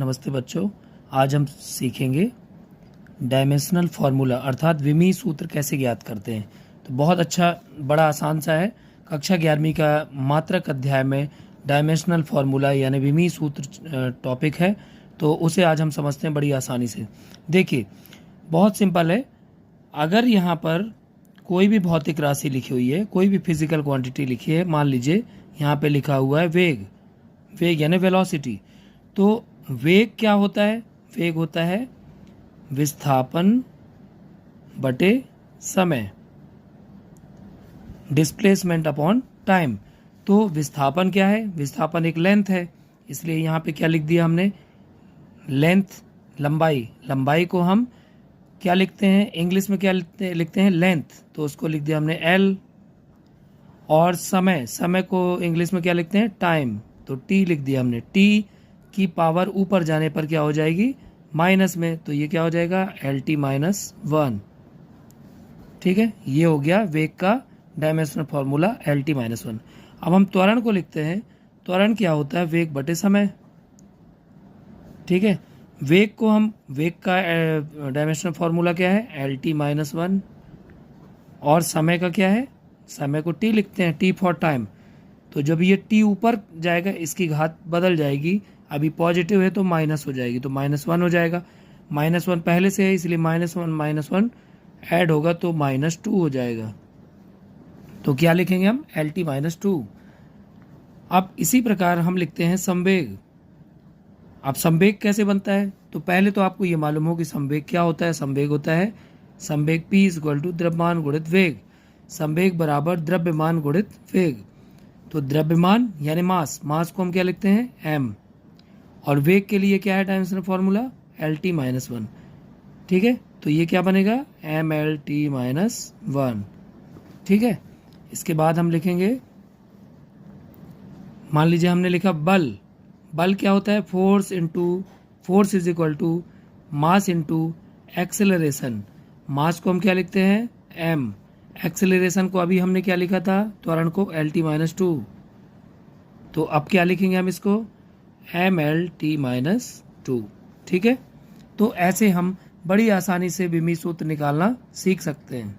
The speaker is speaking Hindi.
नमस्ते बच्चों। आज हम सीखेंगे डायमेंशनल फार्मूला अर्थात विमीय सूत्र कैसे ज्ञात करते हैं। तो बहुत अच्छा बड़ा आसान सा है। कक्षा 11वीं का मात्रक अध्याय में डायमेंशनल फार्मूला यानी विमीय सूत्र टॉपिक है, तो उसे आज हम समझते हैं बड़ी आसानी से। देखिए बहुत सिंपल है। अगर यहाँ पर कोई भी भौतिक राशि लिखी हुई है, कोई भी फिजिकल क्वांटिटी लिखी है, मान लीजिए यहाँ पे लिखा हुआ है वेग, वेग यानी वेलोसिटी। तो वेग क्या होता है? वेग होता है विस्थापन बटे समय, डिस्प्लेसमेंट अपॉन टाइम। तो विस्थापन क्या है? विस्थापन एक लेंथ है, इसलिए यहाँ पे क्या लिख दिया हमने? लेंथ, लंबाई। लंबाई को हम क्या लिखते हैं? इंग्लिश में क्या लिखते हैं? लेंथ, तो उसको लिख दिया हमने एल। और समय, समय को इंग्लिश में क्या लिखते हैं? टाइम, तो टी लिख दिया हमने। टी की पावर ऊपर जाने पर क्या हो जाएगी? माइनस में, तो ये क्या हो जाएगा? L T minus 1। ठीक है, ये हो गया वेग का dimensional formula L T minus 1। अब हम त्वरण को लिखते हैं। त्वरण क्या होता है? वेग बटे समय। ठीक है, वेग को हम, वेग का डायमेंशनल फार्मूला क्या है? L T minus 1। और समय का क्या है? समय को टी लिखते हैं, टी फॉर टाइम। तो जब ये टी ऊपर जाएगा इसकी घात बदल जाएगी, अभी पॉजिटिव है तो माइनस हो जाएगी, तो -1 हो जाएगा। -1 पहले से है इसलिए -1 ऐड होगा तो -2 हो जाएगा। तो क्या लिखेंगे हम? L T minus 2। अब इसी प्रकार हम लिखते हैं संवेग। अब संवेग कैसे बनता है? तो पहले तो आपको ये मालूम हो कि संवेग क्या होता है। संवेग होता है संवेग P = द्रव्यमान गुणित वेग। संवेग बराबर द्रव्यमान गुणित वेग। तो द्रव्यमान यानी मास, मास को हम क्या लिखते हैं? m। और वेग के लिए क्या है dimensional formula? L T minus 1। ठीक है, तो ये क्या बनेगा? M L T minus 1। ठीक है, इसके बाद हम लिखेंगे, मान लीजिए हमने लिखा बल। बल क्या होता है? Force = mass into acceleration. Mass को हम क्या लिखते हैं? m। एक्सेलरेशन को अभी हमने क्या लिखा था? त्वरण को एल टी माइनस 2। तो अब क्या लिखेंगे हम इसको? M L T minus 2। ठीक है, तो ऐसे हम बड़ी आसानी से विमीय सूत्र निकालना सीख सकते हैं।